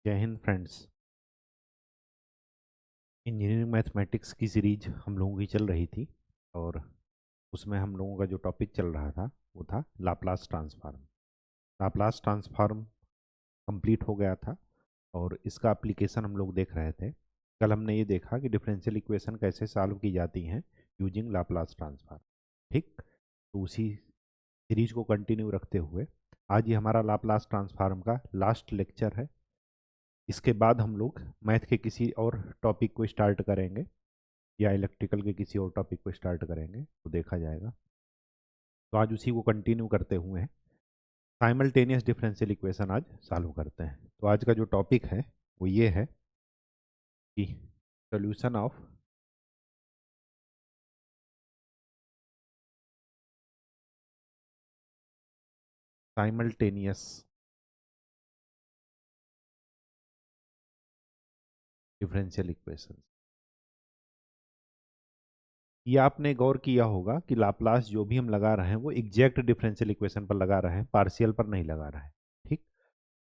जय Hind friends. Engineering mathematics की series हम लोगों की चल रही थी और उसमें हम लोगों का जो टॉपिक चल रहा था वो था Laplace transform. Laplace transform complete हो गया था और इसका एप्लीकेशन हम लोग देख रहे थे। कल हमने ये देखा कि डिफरेंशियल इक्वेशन कैसे सॉल्व की जाती हैं यूजिंग लाप्लास ट्रांसफॉर्म। ठीक, तो उसी सीरीज को कंटिन्यू रखते हुए आज ये हमारा लाप्लास ट्रांसफॉर्म का लास्ट लेक्चर है। इसके बाद हम लोग मैथ के किसी और टॉपिक को स्टार्ट करेंगे या इलेक्ट्रिकल के किसी और टॉपिक को स्टार्ट करेंगे तो देखा जाएगा। तो आज उसी को कंटिन्यू करते हुए साइमल्टेनियस डिफरेंशियल इक्वेशन आज सॉल्व करते हैं। तो आज का जो टॉपिक है वो ये है कि solution of simultaneous differential equation. ये आपने गौर किया होगा कि लाप्लास जो भी हम लगा रहे हैं वो एग्जैक्ट डिफरेंशियल इक्वेशन पर लगा रहे हैं, पार्शियल पर नहीं लगा रहे हैं। ठीक,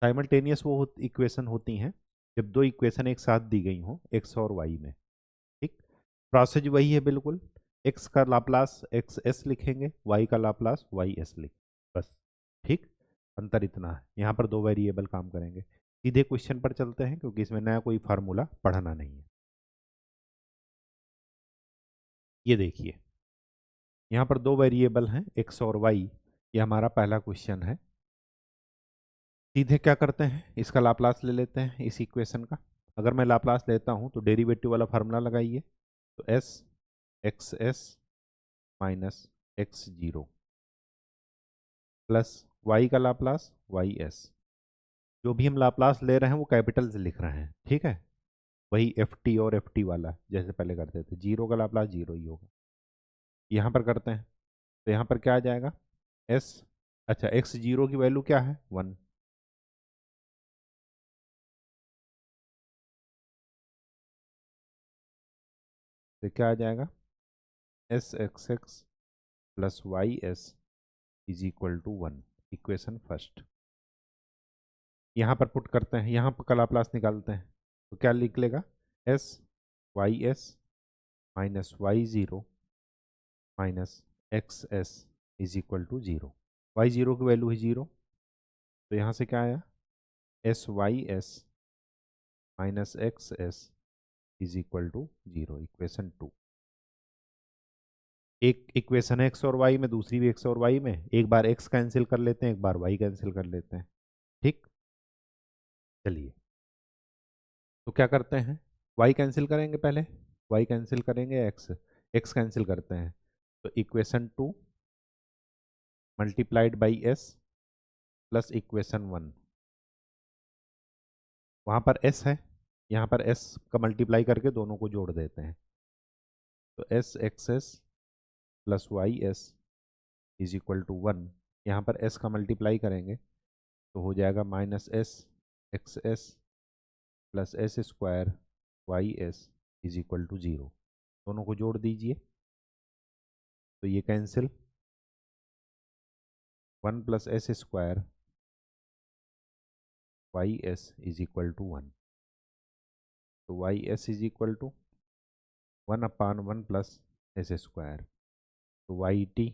साइमल्टेनियस वो इक्वेशन होती हैं जब दो इक्वेशन एक साथ दी गई हो एक्स और वाई में। ठीक, प्रोसेस वही है बिल्कुल। एक्स का लाप्लास एक्स एस लिखेंगे, वाई का लाप्लास वाई एस लिख, बस। ठीक, अंतर इतना है, यहाँ पर दो वेरिएबल काम करेंगे। सीधे क्वेश्चन पर चलते हैं क्योंकि इसमें नया कोई फार्मूला पढ़ना नहीं है। ये देखिए, यहाँ पर दो वेरिएबल हैं एक्स और वाई। ये हमारा पहला क्वेश्चन है। सीधे क्या करते हैं, इसका लाप्लास ले लेते हैं इस इक्वेशन का। अगर मैं लाप्लास लेता हूँ तो डेरिवेटिव वाला फार्मूला लगाइए। तो s x s minus x zero plus y का लाप्लास वाई एस। जो भी हम लाप्लास ले रहे हैं वो कैपिटल से लिख रहे हैं, ठीक है। वही एफ टी और एफ टी वाला जैसे पहले करते थे, जीरो का लाप्लास जीरो ही होगा। यहाँ पर करते हैं तो यहाँ पर क्या आ जाएगा, एस, अच्छा एक्स जीरो की वैल्यू क्या है, वन। तो क्या आ जाएगा, s x x plus y s is equal to one. Equation first यहाँ पर पुट करते हैं, यहाँ पर लाप्लास निकालते हैं तो क्या निकलेगा, s y s minus y zero minus x s is equal to zero. Y zero की वैल्यू है ज़ीरो, तो यहाँ से क्या आया, s y s minus x s is equal to zero. Equation two. एक इक्वेशन है एक्स और वाई में, दूसरी भी एक्स और वाई में। एक बार एक्स कैंसिल कर लेते हैं, एक बार वाई कैंसिल कर लेते हैं। ठीक, चलिए तो क्या करते हैं, वाई कैंसिल करेंगे पहले, वाई कैंसिल करेंगे, एक्स एक्स कैंसिल करते हैं। तो equation two multiplied by S plus equation one. वहाँ पर एस है, यहाँ पर एस का मल्टीप्लाई करके दोनों को जोड़ देते हैं। तो s x s plus y s is equal to one. यहाँ पर एस का मल्टीप्लाई करेंगे तो हो जाएगा minus s x s plus s square y s is equal to zero. दोनों को जोड़ दीजिए तो ये cancel, one plus s square y s is equal to one. तो y s is equal to one upon one plus s square. तो y t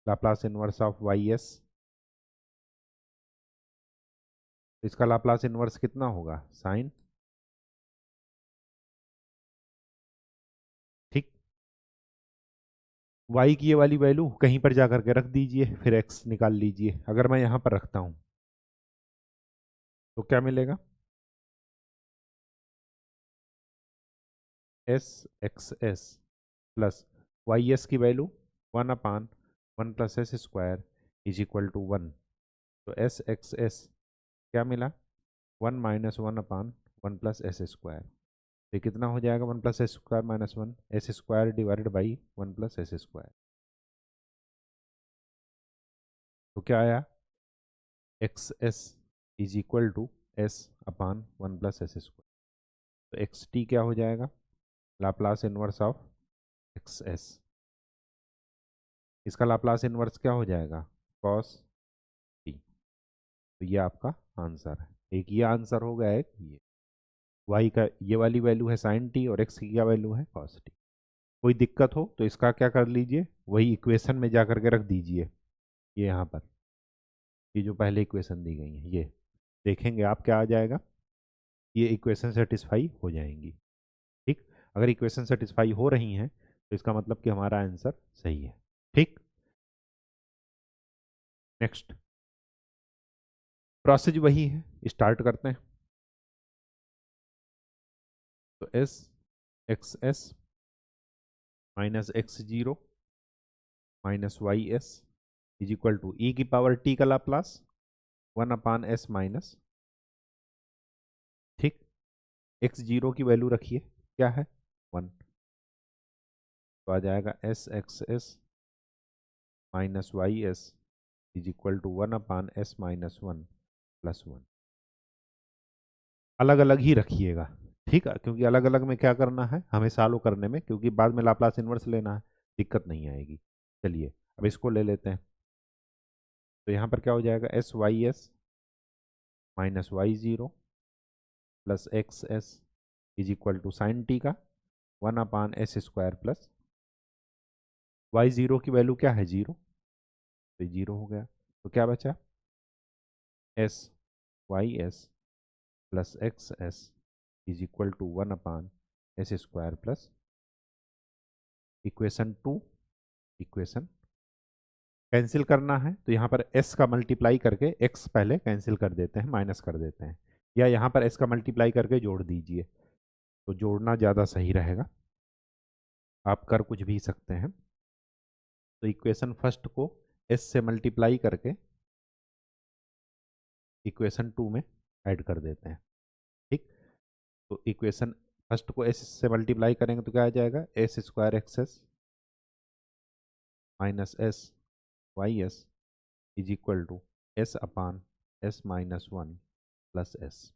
Laplace inverse of Y S, इसका Laplace inverse कितना होगा, sign. ठीक, Y की ये वाली value कहीं पर जा करके रख दीजिए, फिर एक्स निकाल लीजिए। अगर मैं यहाँ पर रखता हूँ तो क्या मिलेगा, s x s plus y s की value one upon one plus s square is equal to one. तो एस एक्स एस क्या मिला, one minus one upon one plus s square. ये कितना हो जाएगा, one plus s square minus one, s square divided by one plus s square. तो क्या आया, x s is equal to s upon one plus s square. तो x T क्या हो जाएगा, Laplace inverse of x S. इसका Laplace inverse क्या हो जाएगा, कॉस टी। तो ये आपका आंसर है। एक ये आंसर हो गया, एक ये। वाई का ये वाली वैल्यू है साइन टी और एक्स की क्या वैल्यू है कॉस टी। कोई दिक्कत हो तो इसका क्या कर लीजिए, वही इक्वेशन में जा करके रख दीजिए, ये यहाँ पर, ये जो पहले इक्वेशन दी गई है ये, देखेंगे आप क्या आ जाएगा, ये इक्वेशन सेटिस्फाई हो जाएंगी। ठीक, अगर इक्वेशन सेटिस्फाई हो रही हैं तो इसका मतलब कि हमारा आंसर सही है। ठीक, नेक्स्ट प्रोसेस वही है, स्टार्ट करते हैं। तो s x s minus x zero minus y s is equal to e की पावर टी का लाप्लास 1/s माइनस, ठीक, एक्स जीरो की वैल्यू रखिए क्या है 1, तो आ जाएगा s x s minus y s is equal to 1/s minus 1 plus 1। अलग अलग ही रखिएगा, ठीक है, क्योंकि अलग अलग में क्या करना है हमें सॉल्व करने में, क्योंकि बाद में लाप्लास इन्वर्स लेना है, दिक्कत नहीं आएगी। चलिए अब इसको ले लेते हैं। तो यहाँ पर क्या हो जाएगा, s y s minus y zero plus x s is equal to sine t का 1/s square plus y zero की वैल्यू क्या है जीरो, तो जीरो हो गया। तो क्या बचा, s y s plus x s is equal to 1/s square plus equation two, equation cancel करना है तो यहाँ पर s का मल्टीप्लाई करके x पहले कैंसिल कर देते हैं, माइनस कर देते हैं, या यहाँ पर s का मल्टीप्लाई करके जोड़ दीजिए, तो जोड़ना ज़्यादा सही रहेगा, आप कर कुछ भी सकते हैं। तो इक्वेशन फर्स्ट को s से मल्टीप्लाई करके इक्वेशन टू में ऐड कर देते हैं। ठीक, तो इक्वेशन फर्स्ट को s से मल्टीप्लाई करेंगे तो क्या आ जाएगा, s square x s minus s y s is equal to s/s minus 1 plus s.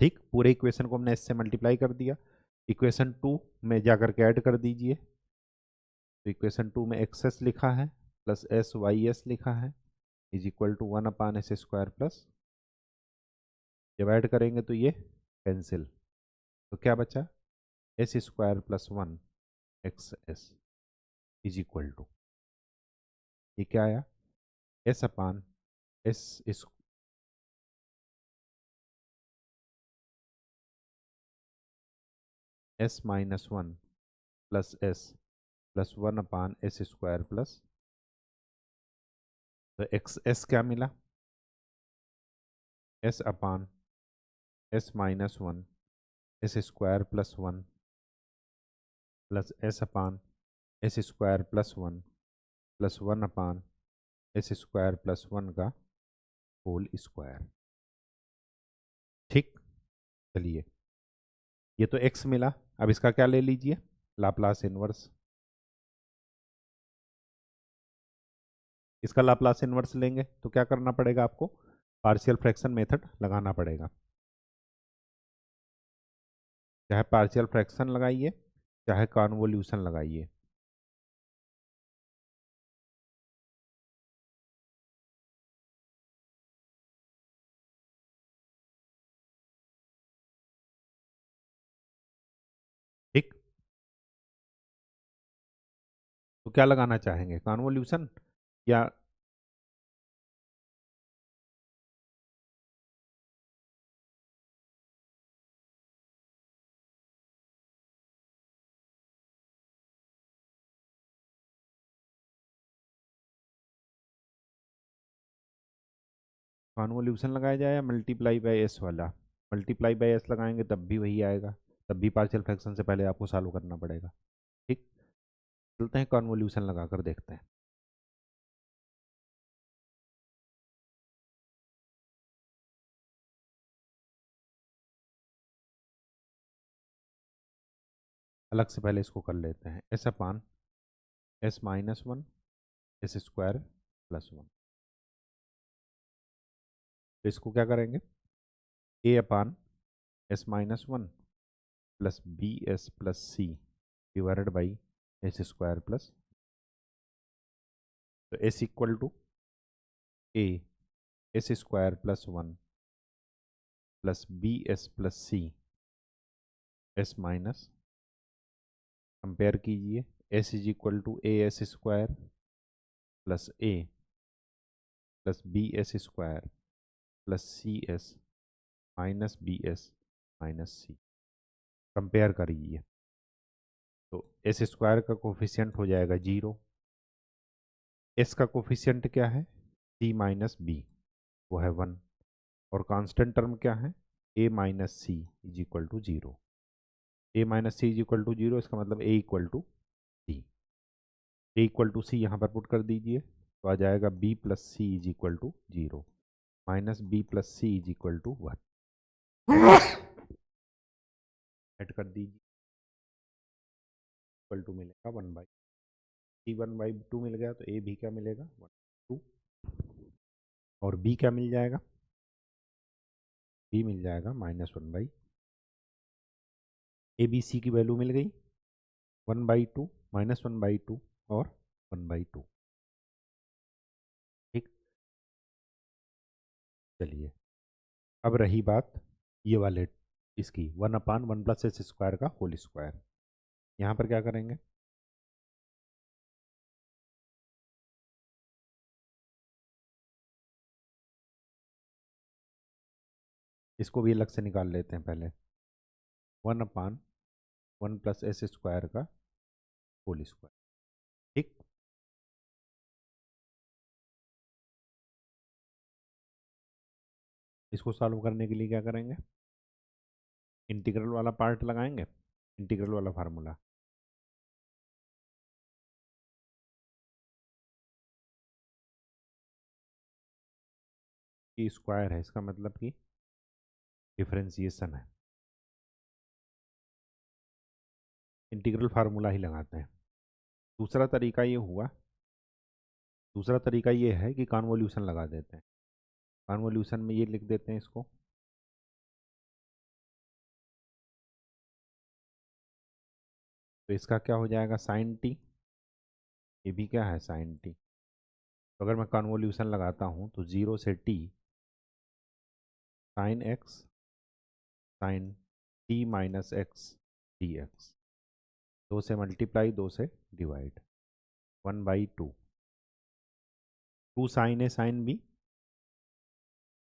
ठीक, पूरे इक्वेशन को हमने एस से मल्टीप्लाई कर दिया, इक्वेशन टू में जाकर के ऐड कर दीजिए। तो इक्वेशन टू में एक्स एस लिखा है प्लस एस वाई एस लिखा है is equal to 1/s square plus, जब ऐड करेंगे तो ये कैंसिल, तो क्या बचा, s square plus 1 x s is equal to, ये क्या आया, s/s इस s minus 1 plus s plus 1/s square plus, तो एक्स एस क्या मिला, s/s minus 1 s square plus 1 plus s/s square plus 1 plus 1/s square plus 1 का whole square. ठीक, चलिए ये तो x मिला, अब इसका क्या ले लीजिए, लाप्लास इनवर्स। इसका लाप्लास इनवर्स लेंगे तो क्या करना पड़ेगा आपको, पार्शियल फ्रैक्शन मेथड लगाना पड़ेगा, चाहे पार्शियल फ्रैक्शन लगाइए चाहे कॉन्वोल्यूशन लगाइए। ठीक, तो क्या लगाना चाहेंगे, कॉन्वोल्यूशन या कॉन्वोल्यूशन लगाया जाए या मल्टीप्लाई बाय एस वाला, मल्टीप्लाई बाय एस लगाएंगे तब भी वही आएगा, तब भी पार्शियल फ्रैक्शन से पहले आपको सॉल्व करना पड़ेगा। ठीक, चलते हैं कॉन्वोल्यूशन लगा कर देखते हैं। अलग से पहले इसको कर लेते हैं, s/s minus 1 s square plus 1, तो इसको क्या करेंगे, a/s minus 1 plus bs plus c divided by s square plus, तो s equal to a s square plus 1 plus b s plus c s minus, compare कीजिए, s is equal to a s square plus a plus b s square plus c s minus b s minus c. Compare करिए तो s square का coefficient हो जाएगा 0, S का coefficient क्या है सी minus B, वो है 1, और कांस्टेंट टर्म क्या है a minus c is equal to 0। A minus c is equal to 0, इसका मतलब a equal to c. A equal to c यहाँ पर पुट कर दीजिए तो आ जाएगा b plus c is equal to 0 minus b plus c is equal to 1। Add कर दीजिए, इक्वल टू मिलेगा 1/, सी 1/2 मिल गया तो ए भी क्या मिलेगा 1/2, और बी क्या मिल जाएगा, बी मिल जाएगा -1/, ए बी सी की वैल्यू मिल गई 1/2 -1/2 और 1/2। ठीक, चलिए अब रही बात ये वाले इसकी 1/1 प्लस एस स्क्वायर का होल स्क्वायर। यहाँ पर क्या करेंगे, इसको भी अलग से निकाल लेते हैं पहले, 1/1 प्लस एस स्क्वायर का होल स्क्वायर। ठीक, इसको सॉल्व करने के लिए क्या करेंगे, इंटीग्रल वाला पार्ट लगाएंगे, इंटीग्रल वाला फार्मूला। की स्क्वायर है इसका मतलब कि डिफरेंशिएशन है, इंटीग्रल फार्मूला ही लगाते हैं। दूसरा तरीका ये हुआ, दूसरा तरीका ये है कि कॉन्वोल्यूशन लगा देते हैं। कॉन्वोल्यूशन में ये लिख देते हैं इसको, तो इसका क्या हो जाएगा साइन टी, ये भी क्या है साइन टी। तो अगर मैं कॉन्वोल्यूशन लगाता हूँ तो 0 से t sine x sine t minus x d x, 2 से मल्टीप्लाई 2 से divide 1/2, 2 sine a sine b,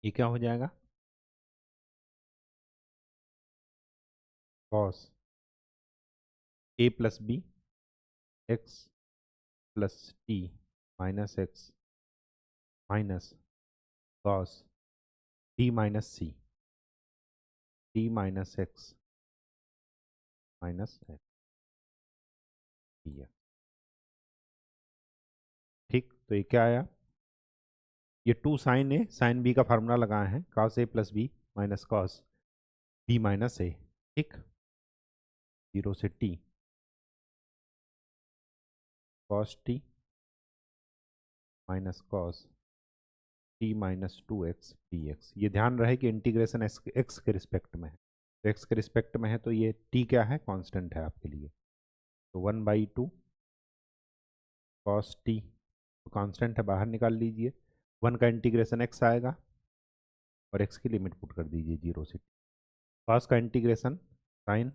ये क्या हो जाएगा cos a plus b x plus t minus x minus cos d minus c t minus x minus x d x. ठीक, तो ये क्या आया, ये 2 साइन ए साइन बी का फार्मूला लगाए हैं, cos a plus b minus cos B minus ए। ठीक, 0 से t cos t minus cos t minus 2x D x. ये ध्यान रहे कि इंटीग्रेशन एक्स के रिस्पेक्ट में है, तो एक्स के रिस्पेक्ट में है तो ये टी क्या है कांस्टेंट है आपके लिए, तो 1/2 कॉस टी, तो कांस्टेंट है बाहर निकाल लीजिए, 1 का इंटीग्रेशन एक्स आएगा और एक्स की लिमिट पुट कर दीजिए 0 से टी, कॉस का integration sine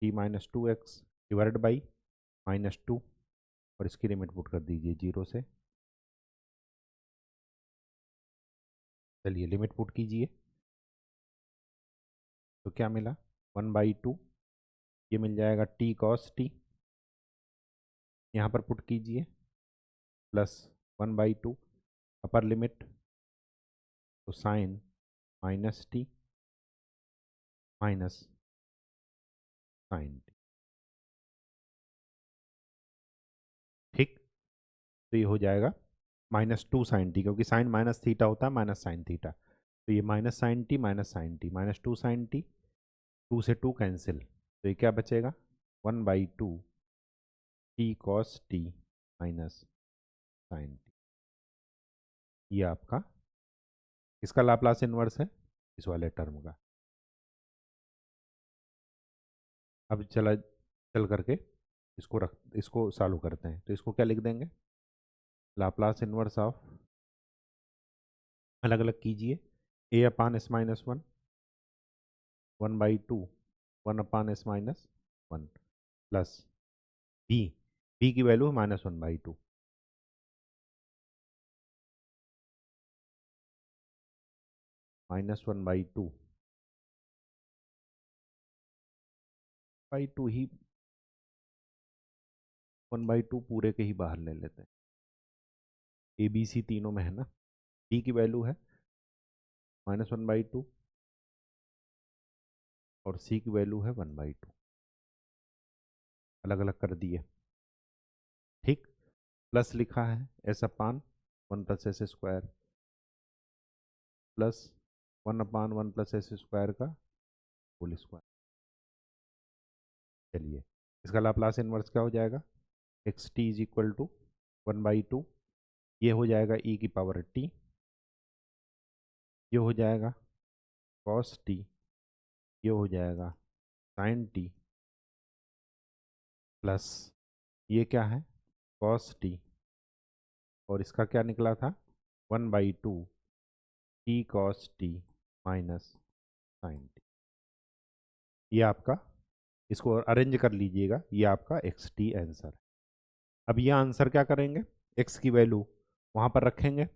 t minus 2x divide by -2 और इसकी लिमिट पुट कर दीजिए 0 से, चलिए लिमिट पुट कीजिए तो क्या मिला 1/2, ये मिल जाएगा टी कॉस टी, यहाँ पर पुट कीजिए प्लस 1/2 अपर लिमिट, तो sine minus t minus sine t. ठीक, तो ये हो जाएगा -2 साइन टी, क्योंकि साइन माइनस थीटा होता है माइनस साइन थीटा, तो ये minus sine t -2 sine t, 2 से 2 कैंसिल, तो ये क्या बचेगा 1/2 t cos t minus sine t. ये आपका इसका लाप्लास इन्वर्स है इस वाले टर्म का। अब चल करके इसको सॉल्व करते हैं, तो इसको क्या लिख देंगे, लाप्लास इन्वर्स ऑफ, अलग अलग कीजिए, a upon s minus one, 1/2 1 upon s minus one plus b, b की वैल्यू है -1/2, -1/2 ही 1/2 पूरे के ही बाहर ले लेते हैं, ए बी सी तीनों में है ना। बी की वैल्यू है -1/2 और सी की वैल्यू है 1/2, अलग अलग कर दिए। ठीक, प्लस लिखा है एस अपान 1 + s² प्लस 1/1 + s² का होल स्क्वायर। चलिए, इसका लाप्लास इन्वर्स क्या हो जाएगा, x t is equal to 1/2, ये हो जाएगा e की पावर t, ये हो जाएगा cos t, ये हो जाएगा sin t, प्लस ये क्या है cos t, और इसका क्या निकला था 1/2 t cos t minus sin t। ये आपका, इसको अरेंज कर लीजिएगा, ये आपका एक्स टी आंसर है। अब ये आंसर क्या करेंगे, एक्स की वैल्यू वहाँ पर रखेंगे,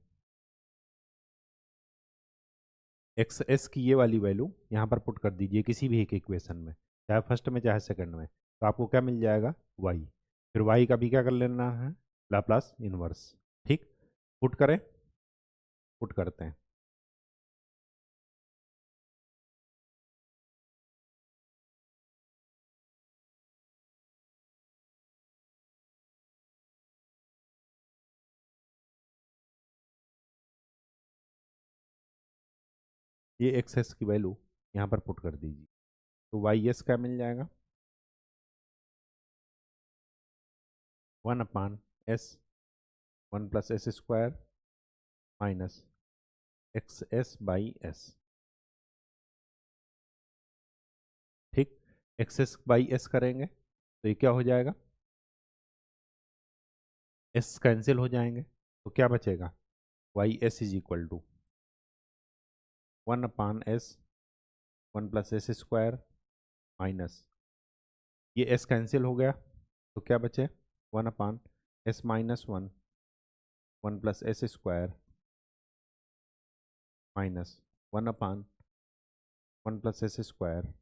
एक्स एस की ये वाली वैल्यू यहाँ पर पुट कर दीजिए किसी भी एक इक्वेशन में, चाहे फर्स्ट में चाहे सेकंड में, तो आपको क्या मिल जाएगा वाई। फिर वाई का भी क्या कर लेना है, लाप्लास इनवर्स। ठीक, पुट करें, पुट करते हैं। ये एक्स एस की वैल्यू यहाँ पर पुट कर दीजिए, तो वाई एस क्या मिल जाएगा 1/s 1 + s² minus x S by S. ठीक, एक्स एस बाई एस करेंगे तो ये क्या हो जाएगा, एस कैंसिल हो जाएंगे, तो क्या बचेगा y s is equal to 1/s 1 + s² minus ये एस कैंसिल हो गया, तो क्या बचे 1/s minus one 1 + s² minus 1/1 + s²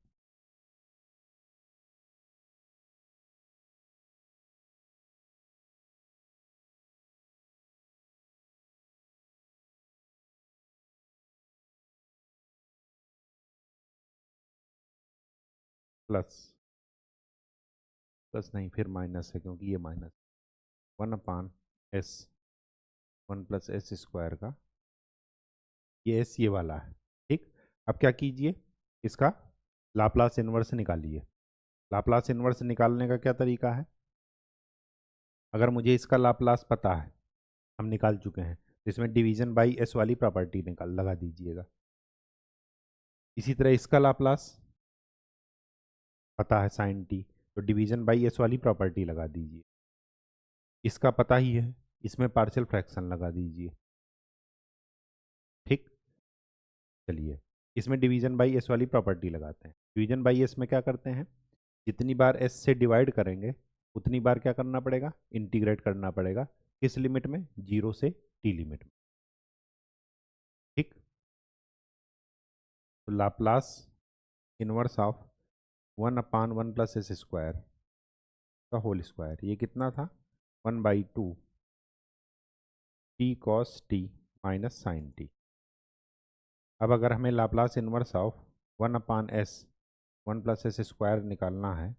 plus, plus नहीं फिर माइनस है क्योंकि ये माइनस 1/s 1 + s² का, ये एस ये वाला है। ठीक, अब क्या कीजिए, इसका लाप्लास इन्वर्स निकालिए। लाप्लास इन्वर्स निकालने का क्या तरीका है, अगर मुझे इसका लाप्लास पता है, हम निकाल चुके हैं, तो इसमें डिवीजन बाई एस वाली प्रॉपर्टी निकाल लगा दीजिएगा। इसी तरह इसका लाप्लास पता है साइन टी, तो डिवीजन बाई एस वाली प्रॉपर्टी लगा दीजिए। इसका पता ही है, इसमें पार्शियल फ्रैक्शन लगा दीजिए। ठीक, चलिए इसमें डिवीजन बाई एस वाली प्रॉपर्टी लगाते हैं। डिवीजन बाई एस में क्या करते हैं, जितनी बार एस से डिवाइड करेंगे उतनी बार क्या करना पड़ेगा, इंटीग्रेट करना पड़ेगा। किस लिमिट में, 0 से टी लिमिट में। ठीक, तो लाप्लास इनवर्स ऑफ 1/1 + s² का होल स्क्वायर, ये कितना था 1/2 t cos t minus sine t. अब अगर हमें Laplace inverse of 1/s 1 + s² निकालना है,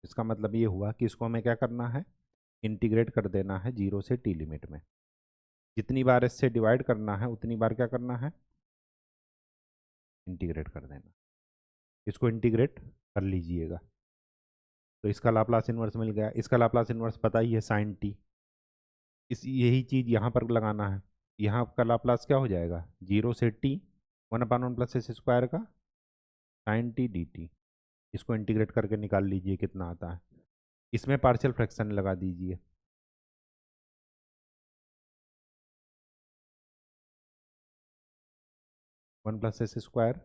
इसका मतलब ये हुआ कि इसको हमें क्या करना है, इंटीग्रेट कर देना है 0 से टी लिमिट में। जितनी बार इससे डिवाइड करना है उतनी बार क्या करना है, इंटीग्रेट कर देना। इसको इंटीग्रेट कर लीजिएगा, तो इसका लाप्लास इन्वर्स मिल गया। इसका लाप्लास इन्वर्स पता ही है साइन टी, इस यही चीज़ यहाँ पर लगाना है। यहाँ का लाप्लास क्या हो जाएगा, 0 से टी 1/1 + s² का साइन टी डी टी। इसको इंटीग्रेट करके निकाल लीजिए कितना आता है, इसमें पार्शियल फ्रैक्शन लगा दीजिए। वन प्लस एस स्क्वायर,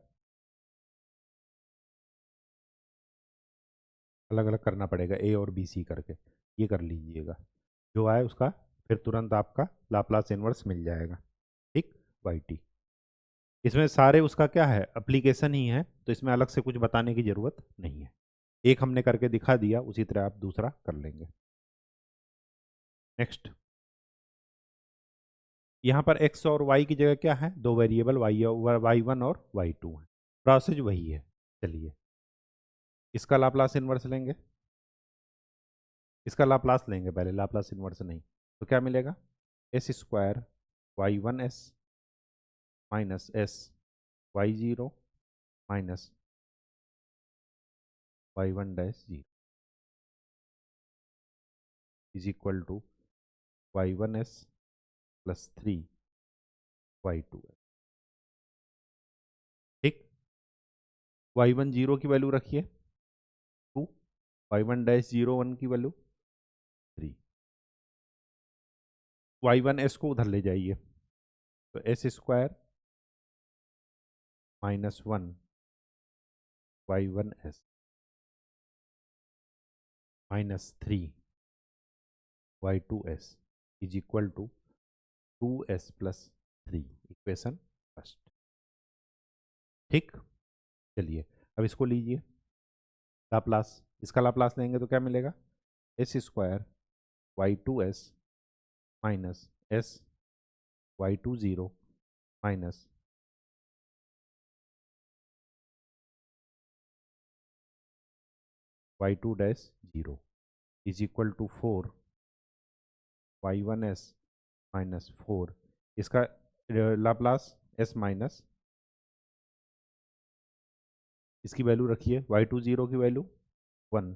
अलग अलग करना पड़ेगा ए और बी सी करके, ये कर लीजिएगा। जो आए उसका फिर तुरंत आपका लाप्लास इन्वर्स मिल जाएगा। ठीक, वाई टी। इसमें सारे उसका क्या है, एप्लीकेशन ही है, तो इसमें अलग से कुछ बताने की ज़रूरत नहीं है। एक हमने करके दिखा दिया, उसी तरह आप दूसरा कर लेंगे। नेक्स्ट, यहाँ पर x और y की जगह क्या है, दो वेरिएबल y1 और y2 है। प्रोसेस वही है। चलिए इसका लाप्लास इन्वर्स लेंगे, इसका लाप्लास लेंगे पहले, लाप्लास इन्वर्स नहीं। तो क्या मिलेगा, s square y1s minus s y0 minus y1 zero is equal to y1s plus 3 y2। ठीक, y1 जीरो की वैल्यू रखिए 2, y1 की वैल्यू 3, y1s को उधर ले जाइए, तो s square -1 y1s minus 3 y2s is equal to 2s plus 3, equation first. ठीक, चलिए अब इसको लीजिए लाप्लास, इसका लाप्लास लेंगे तो क्या मिलेगा, s square y2s minus s y20 minus y2 is equal to 4 y1s minus 4, इसका लाप्लास s माइनस, इसकी वैल्यू रखिए y20 की वैल्यू 1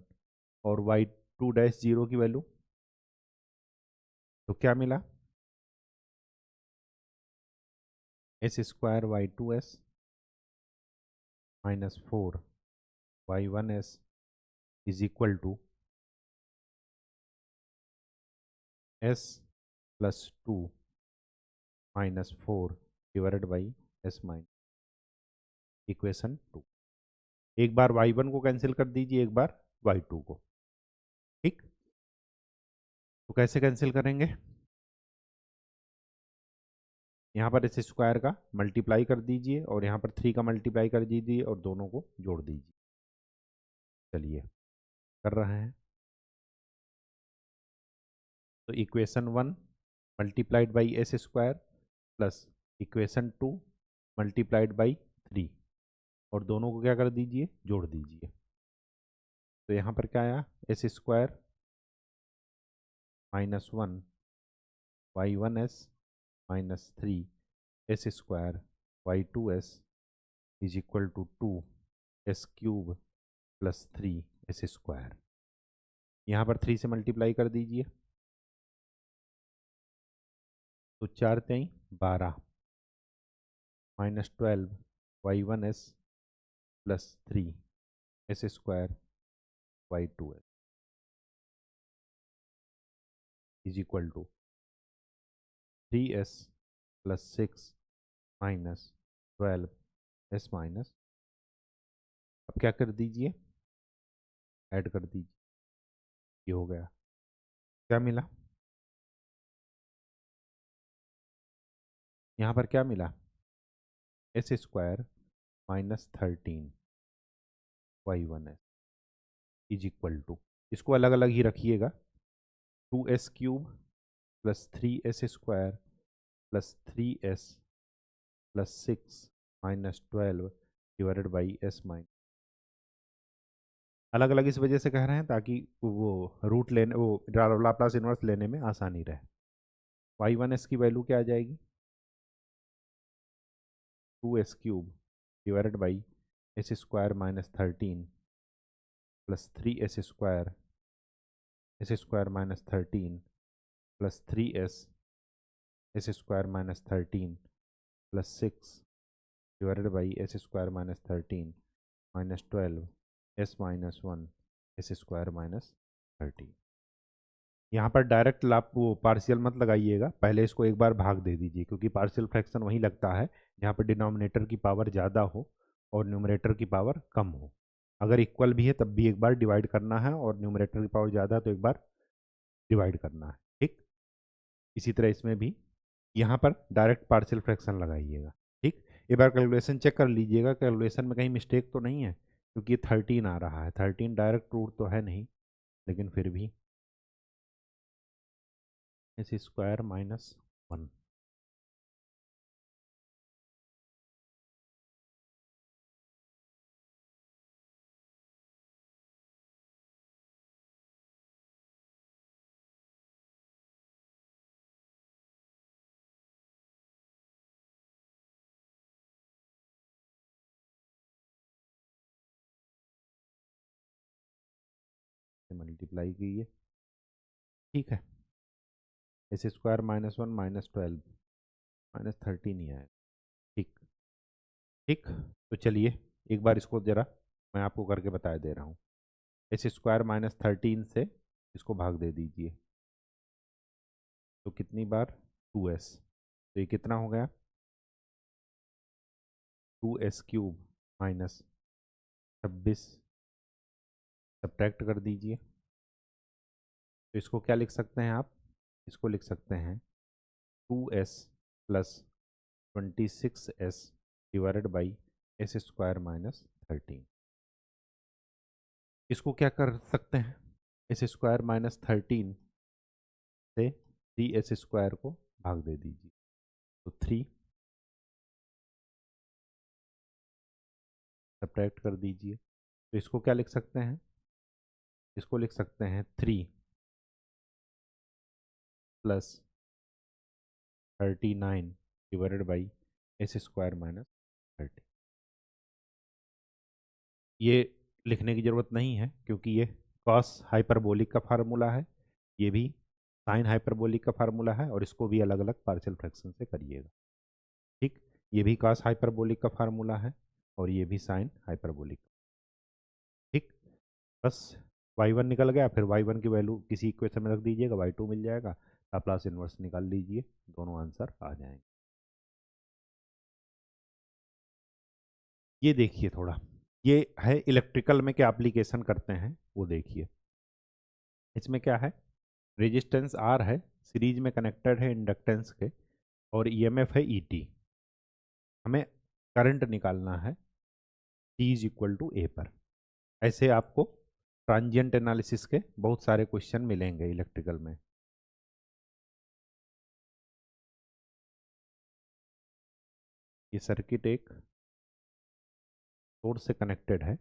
और y2 की वैल्यू, तो क्या मिला, s square y2s minus 4 y1s is equal to s plus 2 minus 4 divided by s minus, equation 2। एक बार y1 को कैंसिल कर दीजिए, एक बार y2 को। ठीक, तो कैसे कैंसिल करेंगे, यहाँ पर इस स्क्वायर का मल्टीप्लाई कर दीजिए और यहाँ पर 3 का मल्टीप्लाई कर दीजिए और दोनों को जोड़ दीजिए। चलिए कर रहे हैं, तो equation 1 multiplied by s square plus equation 2 multiplied by 3, और दोनों को क्या कर दीजिए, जोड़ दीजिए। तो यहाँ पर क्या आया, s square -1 y1s minus 3 s square y2s is equal to 2s³ plus 3 s square. यहाँ पर 3 से मल्टीप्लाई कर दीजिए, तो 4 3 12 -12 y1s plus 3 s square y2s is equal to 3s plus 6 minus 12 s minus, अब क्या कर दीजिए, ऐड कर दीजिए, ये हो गया। क्या मिला, यहाँ पर क्या मिला, s square -13 y1s is equal to, इसको अलग अलग ही रखिएगा, 2s³ plus 3s square plus 3s plus 6 minus 12 divided by s minus. अलग अलग इस वजह से कह रहे हैं ताकि वो रूट लेने, वो लाप्लास इन्वर्स लेने में आसानी रहे। y1s की वैल्यू क्या आ जाएगी, 2s³ divided by s square -13 plus 3s square -13 plus 3s square -13 plus 6 divided by s square -13 minus 12 s -1 s square -13। यहाँ पर डायरेक्ट लाप वो पार्शियल मत लगाइएगा, पहले इसको एक बार भाग दे दीजिए, क्योंकि पार्शियल फ्रैक्शन वहीं लगता है जहाँ पर डिनोमिनेटर की पावर ज़्यादा हो और न्यूमरेटर की पावर कम हो। अगर इक्वल भी है तब भी एक बार डिवाइड करना है, और न्यूमरेटर की पावर ज़्यादा है तो एक बार डिवाइड करना है। ठीक, इसी तरह इसमें भी यहाँ पर डायरेक्ट पार्शियल फ्रैक्शन लगाइएगा। ठीक, एक बार कैलकुलेशन चेक कर लीजिएगा, कैलकुलेशन में कहीं मिस्टेक तो नहीं है, क्योंकि ये 13 आ रहा है। 13 डायरेक्ट रूट तो है नहीं, लेकिन फिर भी एस स्क्वायर माइनस 1। मल्टीप्लाई कीजिए। ठीक है, एस स्क्वायर -1 -12 -13 ही आएगा। ठीक। ठीक, तो चलिए एक बार इसको ज़रा मैं आपको करके बता दे रहा हूँ। एस स्क्वायर -13 से इसको भाग दे दीजिए, तो कितनी बार 2s, तो ये कितना हो गया 2s³ -26, सब्ट्रैक्ट कर दीजिए। तो इसको क्या लिख सकते हैं आप, इसको लिख सकते हैं 2s + 26s divided by s square -13। इसको क्या कर सकते हैं, एस स्क्वायर -13 से 3s स्क्वायर को भाग दे दीजिए, तो 3 सब्ट्रैक्ट कर दीजिए। तो इसको क्या लिख सकते हैं, इसको लिख सकते हैं 3 + 39 डिवाइडेड बाई एस स्क्वायर -13। ये लिखने की ज़रूरत नहीं है, क्योंकि ये कॉस हाइपरबोलिक का फार्मूला है, ये भी साइन हाइपरबोलिक का फार्मूला है, और इसको भी अलग अलग पार्शियल फ्रैक्शन से करिएगा। ठीक, ये भी कॉस हाइपरबोलिक का फार्मूला है, और ये भी साइन हाइपरबोलिक। ठीक, बस y1 निकल गया, फिर y1 की वैल्यू किसी इक्वेशन में रख दीजिएगा, y2 मिल जाएगा, लाप्लास इन्वर्स निकाल लीजिए, दोनों आंसर आ जाएंगे। ये देखिए थोड़ा, ये है इलेक्ट्रिकल में क्या एप्लीकेशन करते हैं वो देखिए। इसमें क्या है, रेजिस्टेंस R है, सीरीज में कनेक्टेड है इंडक्टेंस के, और ईएमएफ है ET। हमें करंट निकालना है T = A पर। ऐसे आपको ट्रांजिएंट एनालिसिस के बहुत सारे क्वेश्चन मिलेंगे इलेक्ट्रिकल में। ये सर्किट एक सोर्स से कनेक्टेड है,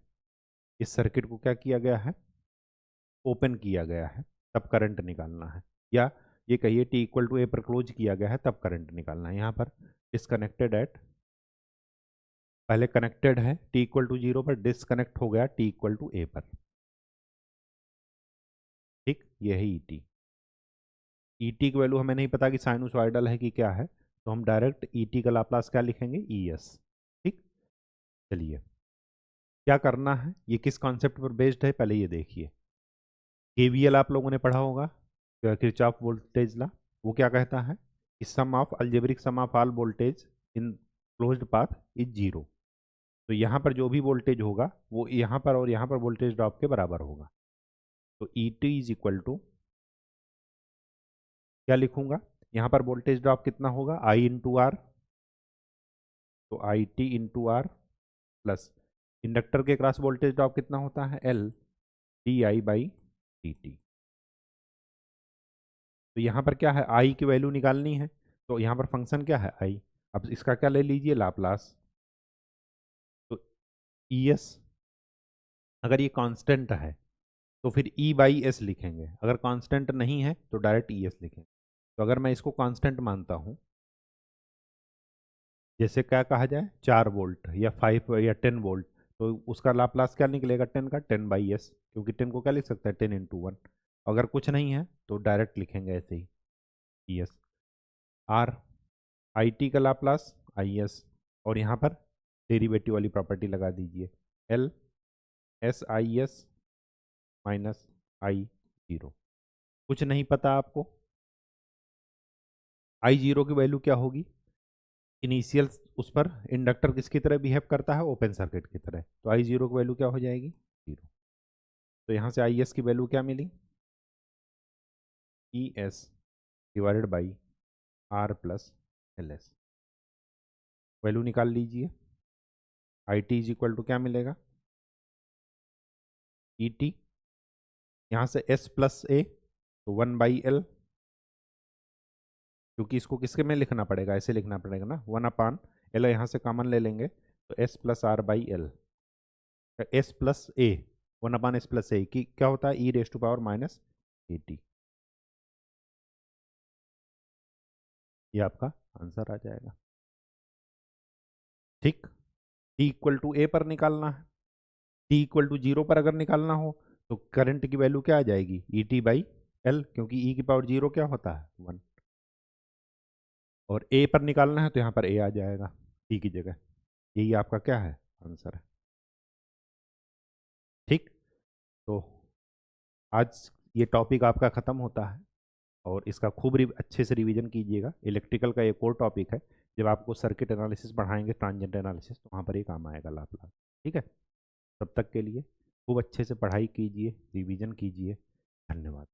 इस सर्किट को क्या किया गया है, ओपन किया गया है, तब करंट निकालना है, या ये कहिए T = A पर क्लोज किया गया है तब करंट निकालना है। यहाँ पर डिसकनेक्टेड एट, पहले कनेक्टेड है T = 0 पर, डिसकनेक्ट हो गया T = A पर। ठीक, ये है ET। ET की वैल्यू हमें नहीं पता कि साइनोसॉइडल है कि क्या है, तो हम डायरेक्ट ET का लाप्लास क्या लिखेंगे, ES। ठीक, चलिए क्या करना है, ये किस कॉन्सेप्ट पर बेस्ड है पहले ये देखिए। KVL आप लोगों ने पढ़ा होगा, किरचॉफ वोल्टेज लॉ। वो क्या कहता है कि sum of algebraic sum of all voltage in closed path is 0। तो यहाँ पर जो भी वोल्टेज होगा वो यहाँ पर और यहाँ पर वोल्टेज ड्रॉप के बराबर होगा। तो ET = क्या लिखूंगा, यहाँ पर वोल्टेज ड्रॉप कितना होगा, I × R, तो IT × R प्लस इंडक्टर के क्रॉस वोल्टेज ड्रॉप कितना होता है, LdI/dt। तो यहाँ पर क्या है, I की वैल्यू निकालनी है, तो यहाँ पर फंक्शन क्या है I। अब इसका क्या ले लीजिए, लाप्लास। तो ES, अगर ये कांस्टेंट है तो फिर E/S लिखेंगे, अगर कांस्टेंट नहीं है तो डायरेक्ट ES लिखेंगे। तो अगर मैं इसको कांस्टेंट मानता हूँ, जैसे क्या कहा जाए 4 वोल्ट या 5 या 10 वोल्ट, तो उसका लाप्लास क्या निकलेगा 10 का, 10/S, क्योंकि 10 को क्या लिख सकता है, 10 × 1। अगर कुछ नहीं है तो डायरेक्ट लिखेंगे ऐसे ही ES। R, IT का लाप्लास IS, और यहाँ पर डेरिवेटिव वाली प्रॉपर्टी लगा दीजिए, LSIS - I0। कुछ नहीं पता आपको? I0 की वैल्यू क्या होगी? इनिशियल उस पर इंडक्टर किसकी तरह बिहेव करता है? ओपन सर्किट की तरह। तो I0 की वैल्यू क्या हो जाएगी? 0। तो यहाँ से IS की वैल्यू क्या मिली? ES divided by R plus LS। Value निकाल लीजिए। IT इज इक्वल टू क्या मिलेगा? ET, यहाँ से S प्लस A, तो 1/L, क्योंकि इसको किसके में लिखना पड़ेगा? ऐसे लिखना पड़ेगा ना, 1/L। यहाँ से कॉमन ले लेंगे तो S plus R/L। S plus A, 1/S plus A की क्या होता है? e⁻⁻80। ये आपका आंसर आ जाएगा। ठीक। T इक्वल टू A पर निकालना है। T इक्वल टू 0 पर अगर निकालना हो तो करंट की वैल्यू क्या आ जाएगी? ET/L, क्योंकि E की पावर 0 क्या होता है? 1। और A पर निकालना है तो यहाँ पर A आ जाएगा T की जगह। यही आपका क्या है? आंसर है। ठीक। तो आज ये टॉपिक आपका ख़त्म होता है, और इसका खूब अच्छे से रिवीजन कीजिएगा। इलेक्ट्रिकल का एक और टॉपिक है, जब आपको सर्किट एनालिसिस पढ़ाएंगे, ट्रांजिएंट एनालिसिस, तो वहाँ पर ये काम आएगा लाप्लास। ठीक है। तब तक के लिए खूब अच्छे से पढ़ाई कीजिए, रिवीजन कीजिए। धन्यवाद।